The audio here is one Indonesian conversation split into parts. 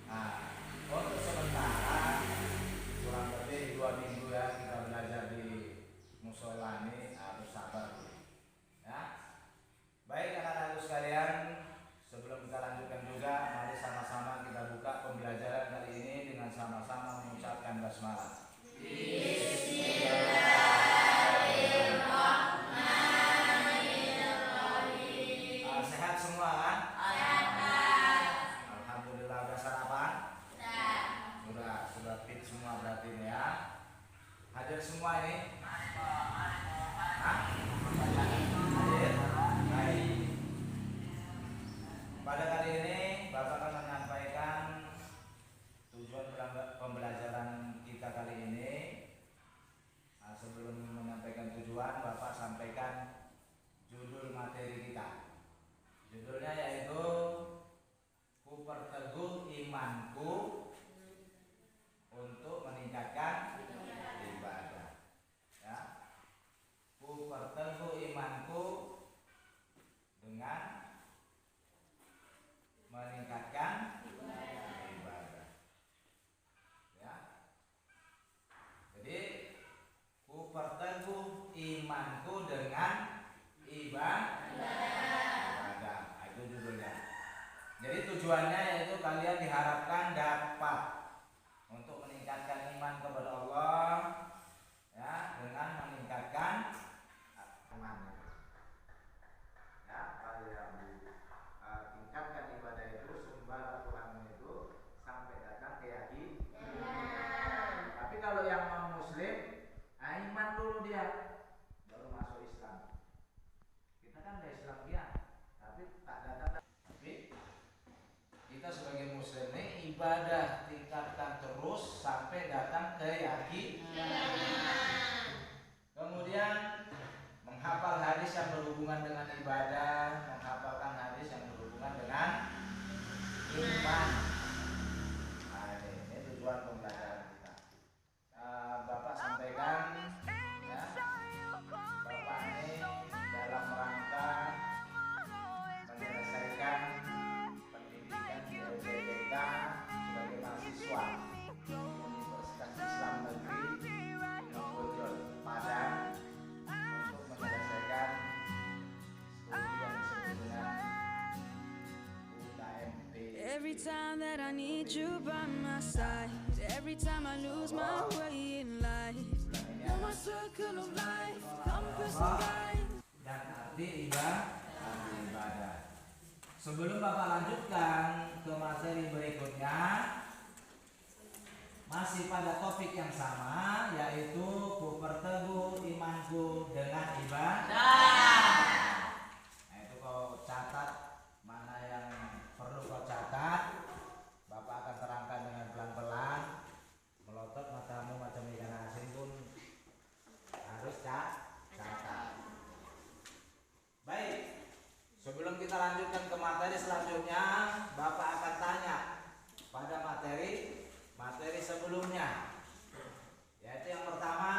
Nah, untuk sementara kurang lebih 2 minggu ya kita belajar di musola ini, harus sabar ya. Baik anak-anakku sekalian, sebelum kita lanjutkan juga, mari sama-sama kita buka pembelajaran kali ini dengan sama-sama mengucapkan basmalah. Sehat semua kan? Alhamdulillah. Udah sarapan? Sudah fit semua berarti ini ya. Hadir semua ini? Hadir? Baik. Pada kali ini Bapak akan menyampaikan tujuan pembelajaran kita kali ini. Nah, sebelum menyampaikan tujuan, Bapak sampaikan judul materi kita. Judulnya yaitu Ku Perteguh Imanku untuk Meningkatkan Ibadah. Ya. Ku perteguh imanku dengan meningkatkan ibadah. Ya. Jadi ku perteguh imanku dengan ibadah. Itu judulnya. Jadi tujuannya yaitu kalian diharapkan dapat untuk meningkatkan iman kepada Allah ya, dengan meningkatkan iman. Ya, kalian tingkatkan ibadah itu, sembah Tuhan itu sampai datang keyakinan. Tapi kalau yang non muslim, iman dulu dia baru masuk Islam. Kita kan udah Islam ya, tapi tak datang. Tapi kita sebagai muslim ini ibadah tingkatkan terus sampai datang keyakinan. Kemudian menghafal hadis yang berhubungan dengan ibadah, menghafalkan hadis yang berhubungan dengan iman. Nah, ini tujuan pembelajaran kita. Bapak sampaikan ya, Bapak ini dalam rangka menyelesaikan pendidikan di LPDK sebagai mahasiswa Universitas Islam Negeri Gunung Bojol, Padang, untuk menyelesaikan studi yang disebut dengan UKMP. Every time that I need you by my side, every time I lose my way in life, you're my circle of life, compass and guide. Dan arti ibadah. Sebelum Bapak lanjutkan ke materi berikutnya, masih pada topik yang sama, yaitu ku perteguh imanku dengan ibadah. Nah, itu kau catat, mana yang perlu kau catat, Bapak akan terangkan dengan pelan-pelan. Melotot matamu macam ikan asin pun harus catat. Baik, sebelum kita lanjutkan ke materi selanjutnya, Bapak akan tanya pada materi sebelumnya, yaitu yang pertama.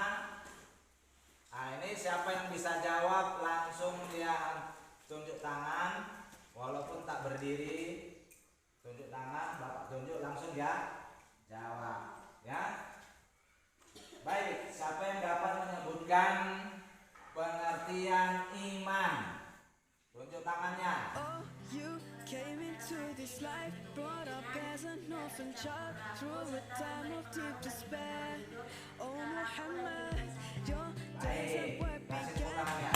Nah, ini siapa yang bisa jawab langsung dia tunjuk tangan, walaupun tak berdiri, tunjuk tangan, Bapak tunjuk langsung dia jawab ya. Baik, siapa yang dapat menyebutkan pengertian iman? Tunjuk tangannya. Oh, you came into this life, brought up as an orphan child, through a time of deep despair. Oh Muhammad, your days at work Kasih tepuk began. tangannya.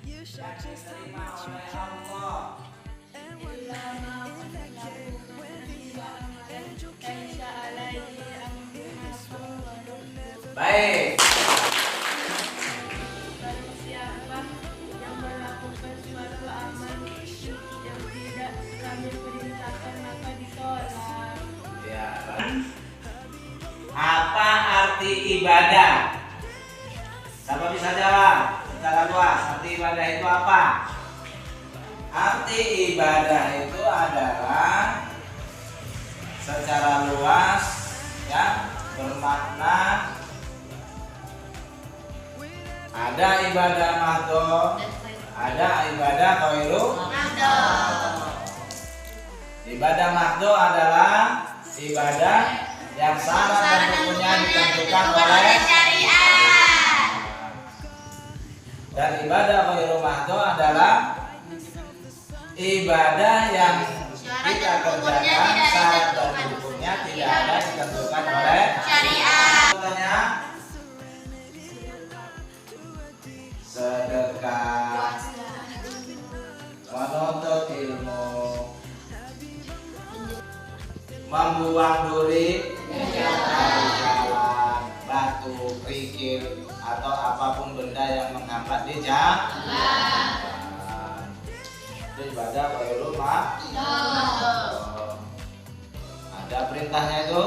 You showed Yang just how diterima much you oleh care. Allah. And one night in that cave, when the angel came, in this world you'll never Baik. Barang siapa yang melakukan suatu amal yang tidak kami perintahkan maka ditolak. Ya. Apa arti ibadah? Siapa bisa jawab secara luas? Arti ibadah itu apa? Arti ibadah itu adalah secara luas ya, bermakna ada ibadah mahdhah, ada ibadah ghairu mahdhah. Ibadah mahdo adalah ibadah yang syarat dan rukunnya ditentukan oleh syariat. Dan ibadah ghairu mahdo adalah ibadah yang kita kerjakan syarat dan rukunnya tidak ada ditentukan oleh Syariat. contohnya sedekah, menuntut ilmu, membuang duri dari jalan, batu, kerikil atau apapun benda yang menghambat di jalan. Itu ibadah ghairu mahdo. Ada perintahnya itu?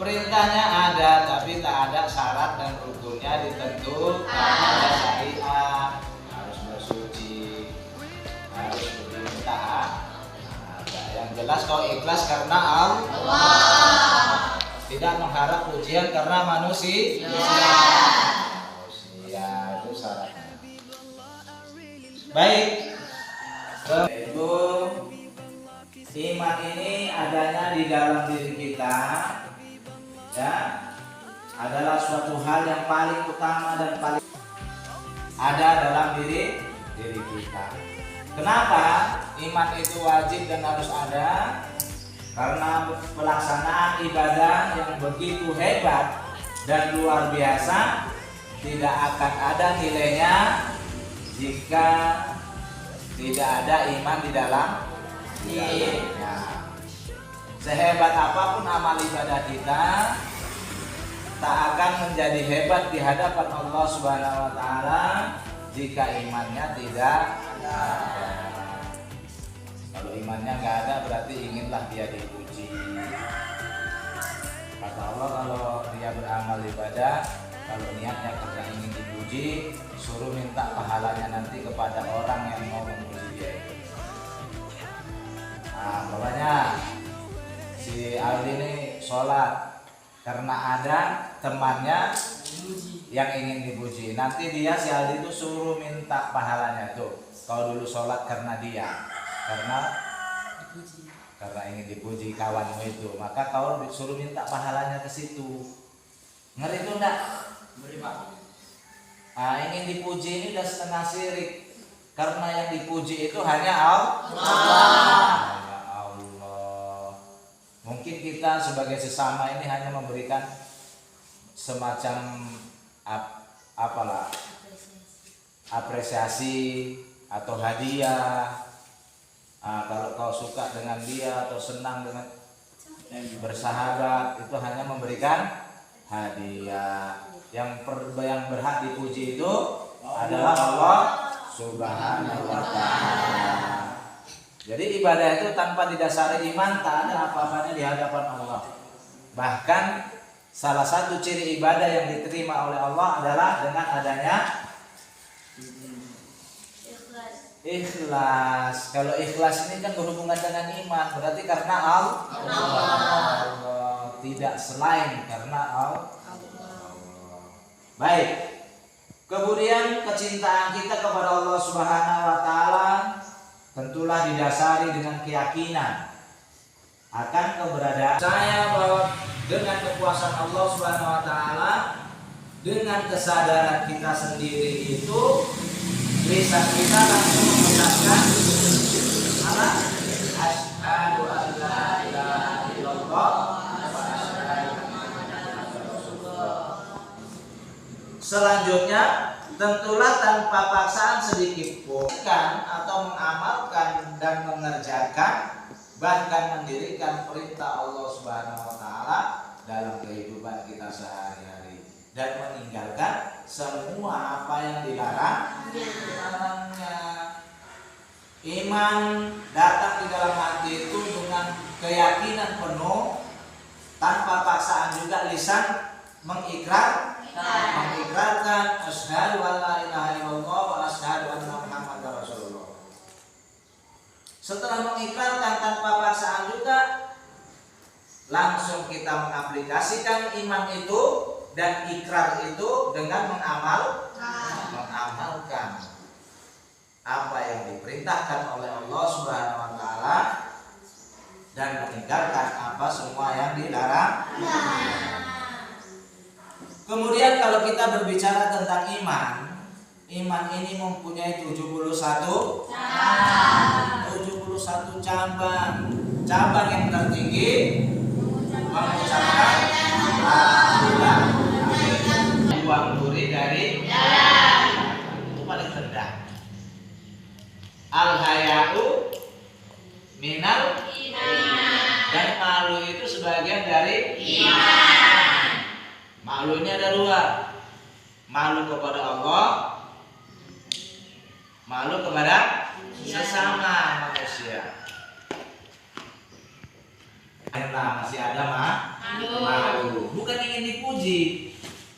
Perintahnya ada, tapi tak ada syarat dan rukunnya ditentukan oleh syariat. Harus bersuci, harus berintah. Yang jelas kau ikhlas karena Allah, tidak mengharap pujian karena manusia. Manusia itu syaratnya. Baik, itu iman ini adanya di dalam diri kita, ya, adalah suatu hal yang paling utama dan paling ada dalam diri kita. Kenapa iman itu wajib dan harus ada? Karena pelaksanaan ibadah yang begitu hebat dan luar biasa tidak akan ada nilainya jika tidak ada iman di dalam dirinya. Sehebat apapun amal ibadah kita, tak akan menjadi hebat di hadapan Allah Subhanahu wa taala jika imannya tidak ada. Kalau imannya nggak ada berarti inginlah dia dipuji. Kata Allah, kalau dia beramal ibadah, kalau niatnya karena ingin dipuji, suruh minta pahalanya nanti kepada orang yang mau memuji dia. Nah, makanya si Aldi ini sholat karena ada temannya yang ingin dipuji. Nanti dia si Aldi itu suruh minta pahalanya tuh. Kau dulu sholat karena dia, karena ingin dipuji kawanmu itu, maka kau suruh minta pahalanya ke situ. Ngeri itu enggak? Nah, ingin dipuji ini udah setengah syirik, karena yang dipuji itu hanya Allah. Mungkin kita sebagai sesama ini hanya memberikan semacam apresiasi atau hadiah. Kalau kau suka dengan dia atau senang dengan bersahabat, itu hanya memberikan hadiah. Yang berhak dipuji itu adalah Allah Subhanahu wa ta'ala. Jadi ibadah itu tanpa didasari iman tak ada apa-apanya di hadapan Allah. Bahkan salah satu ciri ibadah yang diterima oleh Allah adalah dengan adanya ikhlas. Kalau ikhlas ini kan berhubungan dengan iman, berarti karena Allah, tidak selain karena Allah. Baik. Kemudian kecintaan kita kepada Allah Subhanahu wa taala tentulah didasari dengan keyakinan akan keberadaan saya bahwa dengan kekuasaan Allah Subhanahu wa taala, dengan kesadaran kita sendiri itu lisan kita langsung mengucapkan apa? Asyhadu an la ilaha illallah wa asyhadu anna Muhammadar Rasulullah. Selanjutnya tentulah tanpa paksaan sedikit pun atau mengamalkan dan mengerjakan bahkan mendirikan perintah Allah Subhanahu wa taala dalam kehidupan kita sehari-hari dan meninggalkan semua apa yang dilarangnya. Iman datang di dalam hati itu dengan keyakinan penuh tanpa paksaan juga lisan mengikrarkan asyhadu an la ilaha illallah wa asyhadu anna Muhammadar Rasulullah. Setelah mengikrarkan tanpa paksaan juga langsung kita mengaplikasikan iman itu dan ikrar itu dengan mengamalkan. apa yang diperintahkan oleh Allah Subhanahu wa taala dan meninggalkan apa semua yang dilarang. Kemudian kalau kita berbicara tentang iman, iman ini mempunyai 71 cabang. Cabang yang tertinggi mengucapkan buang duri dari itu paling rendah. Al-haya'u minal dan malu itu sebagian dari iman. Malunya ada dua. Malu kepada Allah, malu kepada sesama manusia. Nah, masih ada malu. Bukan ingin dipuji,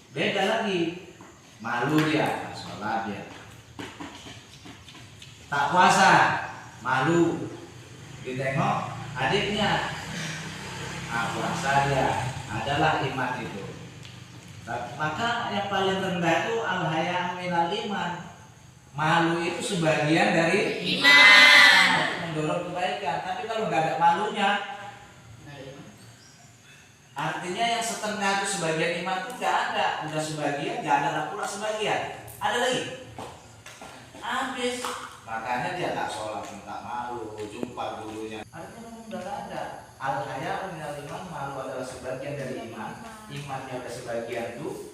beda lagi. Malu dia, sholat dia. Tak puasa, malu. Ditengok adiknya, puasa dia. Adalah iman itu. Maka yang paling rendah itu al-haya' minal iman. Malu itu sebagian dari iman, mendorong kebaikan. Tapi kalau nggak ada malunya, artinya yang setengah itu sebagian iman itu nggak ada. Udah sebagian, nggak ada pula sebagian. Ada lagi, habis. Makanya dia tak sholat, tak malu, jumpa gurunya. Artinya memang udah ada. Al-haya' minal iman, malu adalah sebagian dari iman. Imannya ada sebagian tuh,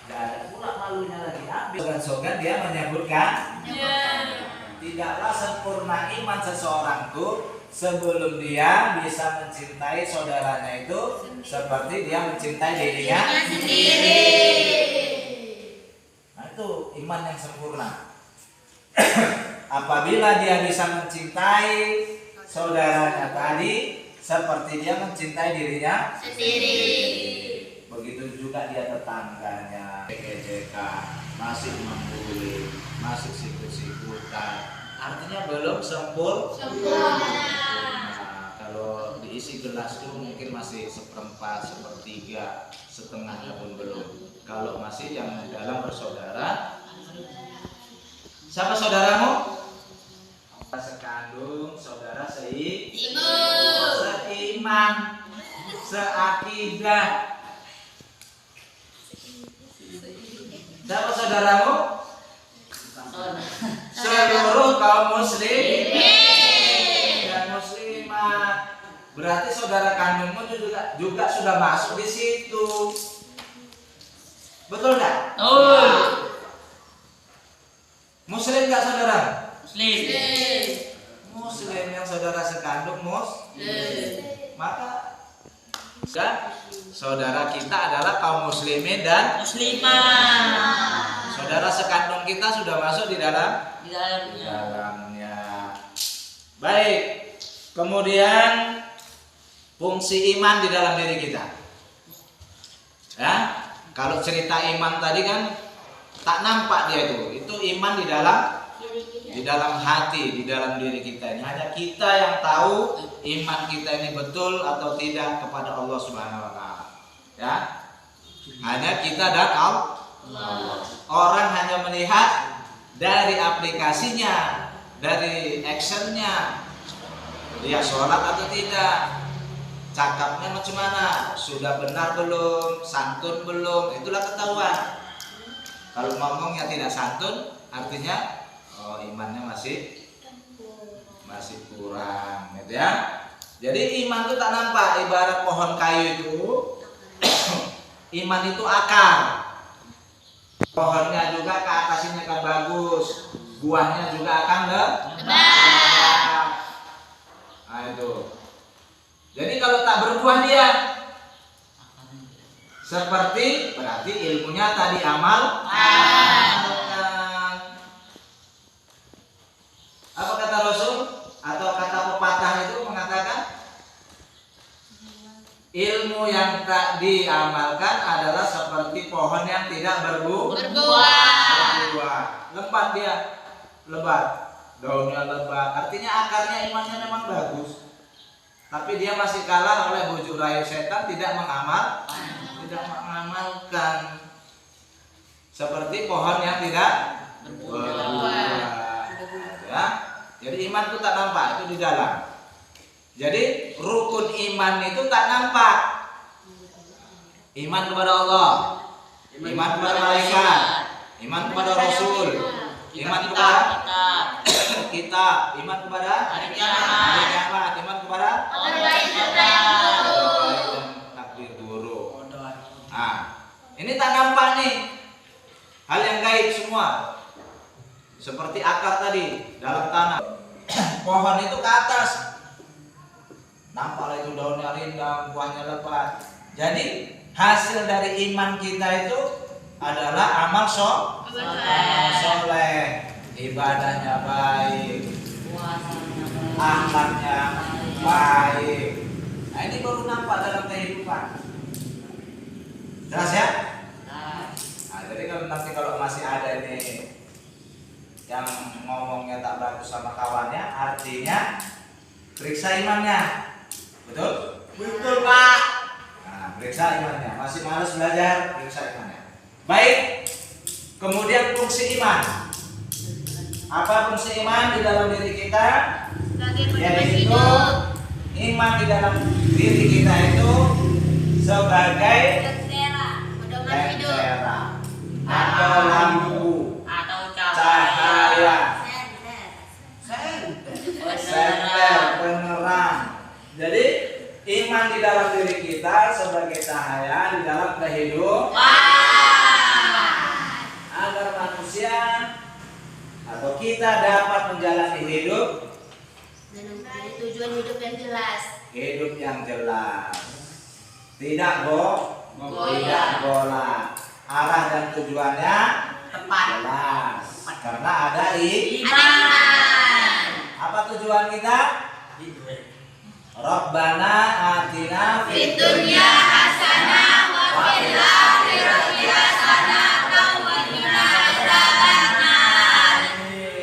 nggak ada pula malunya lagi. Habis sogan dia menyebutkan, tidaklah sempurna iman seseorang tuh sebelum dia bisa mencintai saudaranya itu seperti dia mencintai dirinya sendiri. Nah itu iman yang sempurna. Apabila dia bisa mencintai saudaranya tadi seperti dia mencintai dirinya sendiri. Begitu juga dia tetangganya, JK, masih membuli, masih sikut-sikutan. Artinya belum sempurna. Nah, kalau diisi gelas itu mungkin masih seperempat, sepertiga, setengahnya pun belum. Kalau masih yang dalam bersaudara, siapa saudaramu? Sekandung, saudara seiman, seakidah. Siapa saudaramu? Seluruh kaum muslim dan muslimat. Berarti saudara kandungmu juga sudah masuk di situ. Betul nggak? Muslim nggak saudara? Muslim yang saudara sekandung maka saudara kita adalah kaum muslimin dan muslimah. Saudara sekandung kita sudah masuk di dalamnya. Baik. Kemudian fungsi iman di dalam diri kita. Ya, kalau cerita iman tadi kan tak nampak dia itu. Itu iman di dalam hati, di dalam diri kita ini. Hanya kita yang tahu iman kita ini betul atau tidak kepada Allah Subhanahu wa taala. Ya. Hanya kita dan Allah. Orang hanya melihat dari aplikasinya, dari actionnya. Dia sholat atau tidak, cakapnya macam mana, sudah benar belum, santun belum, itulah ketahuan. Kalau ngomongnya tidak santun, artinya imannya masih kurang, gitu ya. Jadi iman itu tak nampak, ibarat pohon kayu itu. Iman itu akar. Pohonnya juga ke atasnya akan bagus, buahnya juga akan lebat. Nah itu. Jadi kalau tak berbuah dia, seperti berarti ilmunya tadi amal. Apa kata Rasul atau kata pepatah itu mengatakan ilmu yang tak diamalkan adalah seperti pohon yang tidak berbuah. Lebat dia, lebat, daunnya lebat. Artinya akarnya imannya memang bagus, tapi dia masih kalah oleh bujuk rayu setan, tidak mengamalkan. Seperti pohon yang tidak berbuah. Ya. Jadi iman itu tak nampak, itu di dalam. Jadi rukun iman itu tak nampak. Iman kepada Allah, iman kepada malaikat, iman kepada Rasul, iman kepada kitab, iman kepada hari kiamat, iman kepada takdir buruk. Nah, ini tak nampak nih, hal yang gaib semua. Seperti akar tadi dalam tanah, pohon itu ke atas, nampaklah itu daunnya rindang, buahnya lebat. Jadi hasil dari iman kita itu adalah amal soleh, ibadahnya baik, akhlaknya baik. Nah, ini baru nampak dalam kehidupan. Jelas ya? Nah, jadi kalau masih ada ini yang ngomongnya tak bagus sama kawannya, artinya periksa imannya. Betul? Betul, Pak. Nah, periksa imannya. Masih malas belajar, periksa imannya. Baik. Kemudian fungsi iman. Apa fungsi iman di dalam diri kita? Yaitu iman di dalam diri kita itu sebagai lentera atau lampu, cahaya, senter, penerang. Jadi iman di dalam diri kita sebagai cahaya di dalam kehidupan agar manusia atau kita dapat menjalani hidup dari tujuan hidup yang jelas. Hidup yang jelas. Tidak tidak bola. Arah dan tujuannya Tepat. jelas. Karena ada Iman. apa tujuan kita? Rabbana atina Fid dunya hasanah wa fil akhirati hasanah wa qina adzabannar.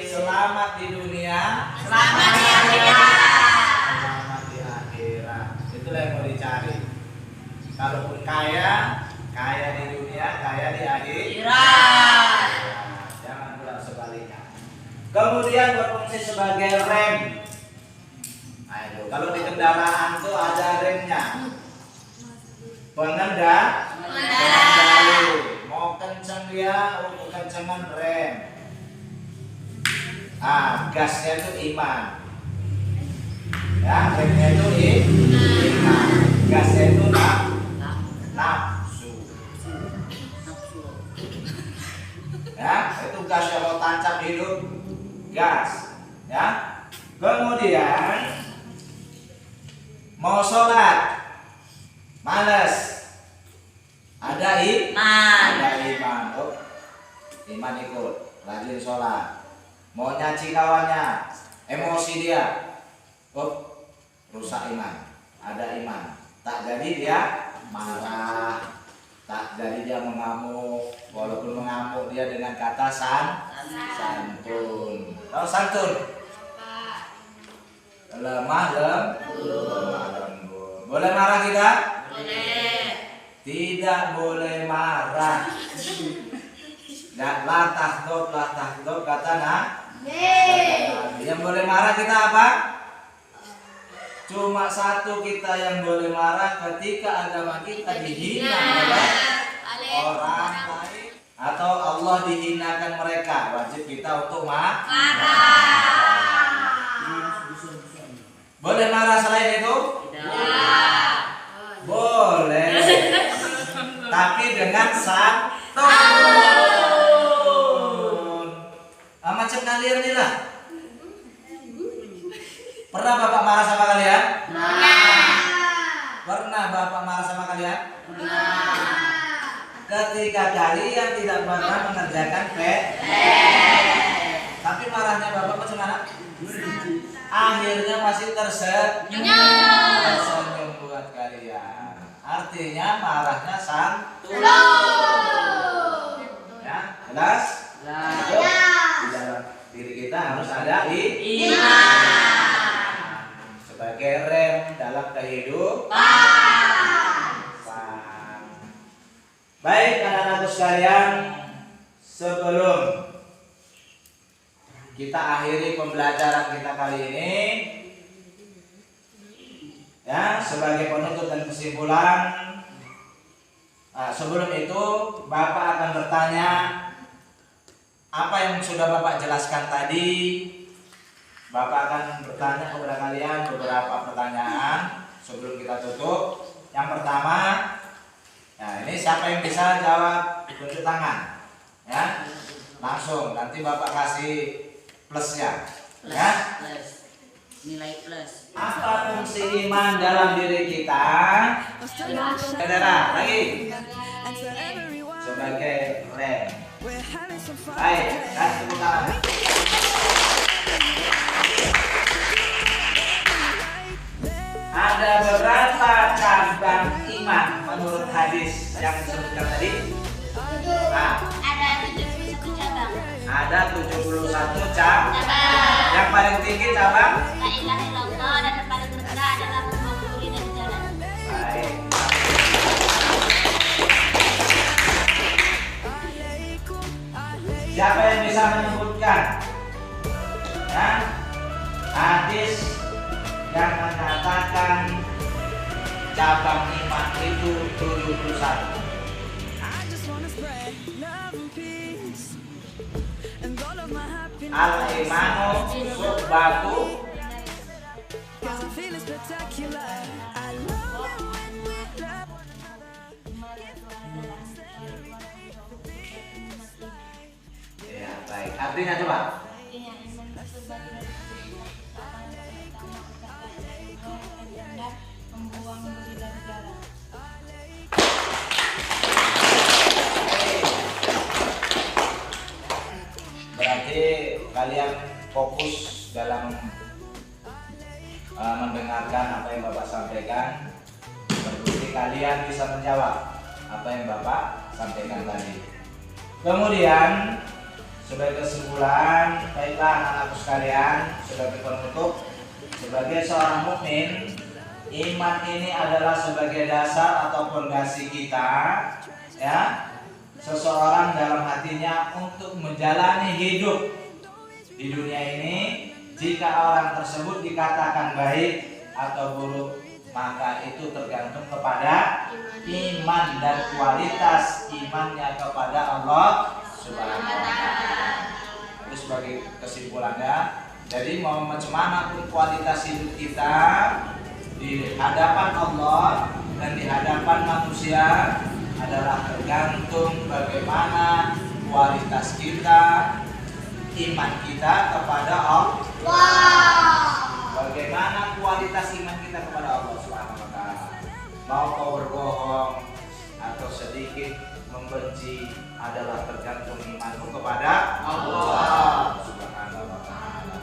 Selamat di dunia, Selamat di akhirat. selamat di akhirat. Itulah yang mau dicari. Kalaupun kaya di dunia, kaya di akhirat. Jangan pula sebaliknya. Kemudian berfungsi sebagai rem. Ayo, kalau di kendaraan tuh ada remnya. Pengendali. Mau kenceng dia, untuk kencengan rem. Gasnya itu iman. Ya, remnya itu iman. Gasnya itu nafsu. Ya, itu gas yang mau tancap hidup, gas. Ya. Kemudian mau sholat, males, ada iman. Oh, iman ikut, rajin sholat. Mau nyaci kawannya, emosi dia, oh, rusak iman. Ada iman, tak jadi dia marah, tak jadi dia mengamuk. Walaupun mengamuk dia dengan kata santun. Tahu santun? Lemah lembut. Boleh marah kita? Boleh. Tidak boleh marah. Dan latah dok kata yang boleh marah kita apa? Cuma satu kita yang boleh marah ketika agama kita dihina oleh orang lain atau Allah dihinakan mereka. Wajib kita untuk marah. Boleh marah selain itu? Boleh. Tapi dengan santun. Macam kalian nih lah. Pernah Bapak marah sama kalian? Pernah Bapak marah sama kalian? Ketika kalian tidak pernah mengerjakan tapi marahnya Bapak macam mana? Akhirnya masih tersenyum buat kalian. Artinya marahnya santun. Ya, jelas? Di dalam diri kita harus ada iman sebagai rem dalam kehidupan. Baik anak-anakku sekalian, sebelum kita akhiri pembelajaran kita kali ini. Ya, sebagai penutup dan kesimpulan, sebelum itu Bapak akan bertanya apa yang sudah Bapak jelaskan tadi. Bapak akan bertanya kepada kalian beberapa pertanyaan sebelum kita tutup. Yang pertama, nah ini siapa yang bisa jawab tunjuk tangan, ya langsung. Nanti Bapak kasih plusnya, ya. Plus. Nilai plus. Apa fungsi iman dalam diri kita? Saudara, lagi sebagai rem. Baik, kasih tepuk tangan. Ada berapa cabang iman menurut hadis yang disebutkan tadi? Nah, Ada 71 cabang. ada 71 cabang. Cabang. Yang paling tinggi cabang? La ilaha illallah dan yang paling rendah adalah membangun dari jalan. Baik. Siapa yang bisa menyebutkan ya, hadis yang mengatakan cabang iman itu 71? Al-imanu subbatu. Ya, baik. Artinya coba. Membuang budi dari jalan. Berarti kalian fokus dalam mendengarkan apa yang Bapak sampaikan. Berarti kalian bisa menjawab apa yang Bapak sampaikan tadi. Kemudian sebagai kesimpulan, baiklah anak-anakku sekalian, sebagai penutup, sebagai seorang mukmin, iman ini adalah sebagai dasar atau fondasi kita, ya. Seseorang dalam hatinya untuk menjalani hidup di dunia ini. Jika orang tersebut dikatakan baik atau buruk, maka itu tergantung kepada iman dan kualitas imannya kepada Allah Subhanahu wa Ta'ala. Itu sebagai kesimpulannya. Jadi mau macam mana pun kualitas hidup kita di hadapan Allah dan di hadapan manusia adalah tergantung bagaimana kualitas kita, iman kita kepada Allah. Bagaimana kualitas iman kita kepada Allah Subhanahu wa Ta'ala. Mau kau berbohong atau sedikit membenci adalah tergantung imanmu kepada Allah Subhanahu wa Ta'ala.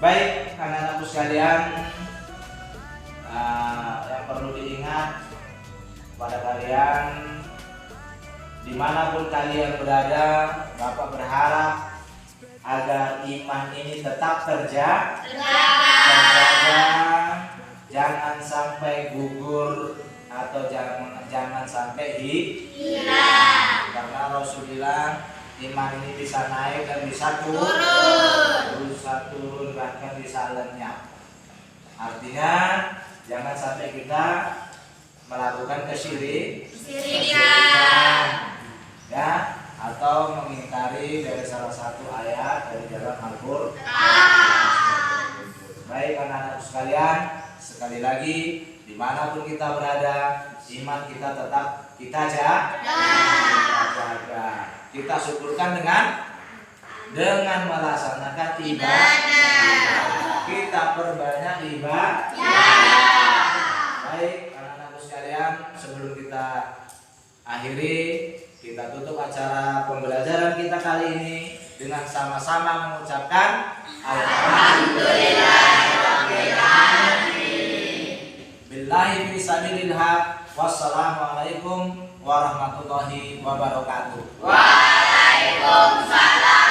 Baik, anak-anakku sekalian, yang perlu diingat pada kalian, dimanapun kalian berada, Bapak berharap agar iman ini tetap terjaga, jangan sampai gugur atau jangan sampai hilang. Karena Rasul bilang iman ini bisa naik dan bisa turun, bahkan bisa lenyap. Artinya jangan sampai kita melakukan kesyirikan, ya, atau mengingkari dari salah satu ayat dari dalam Al-Qur'an. Baik anak-anak sekalian, sekali lagi dimanapun kita berada, iman kita tetap kita jaga. Kita syukurkan dengan melaksanakan ibadah. Kita perbanyak ibadah. Baik anak-anakku sekalian, sebelum kita akhiri, kita tutup acara pembelajaran kita kali ini dengan sama-sama mengucapkan Alhamdulillahirrahmanirrahim. Billahi fisabilillah. Wassalamualaikum warahmatullahi wabarakatuh. Waalaikumsalam.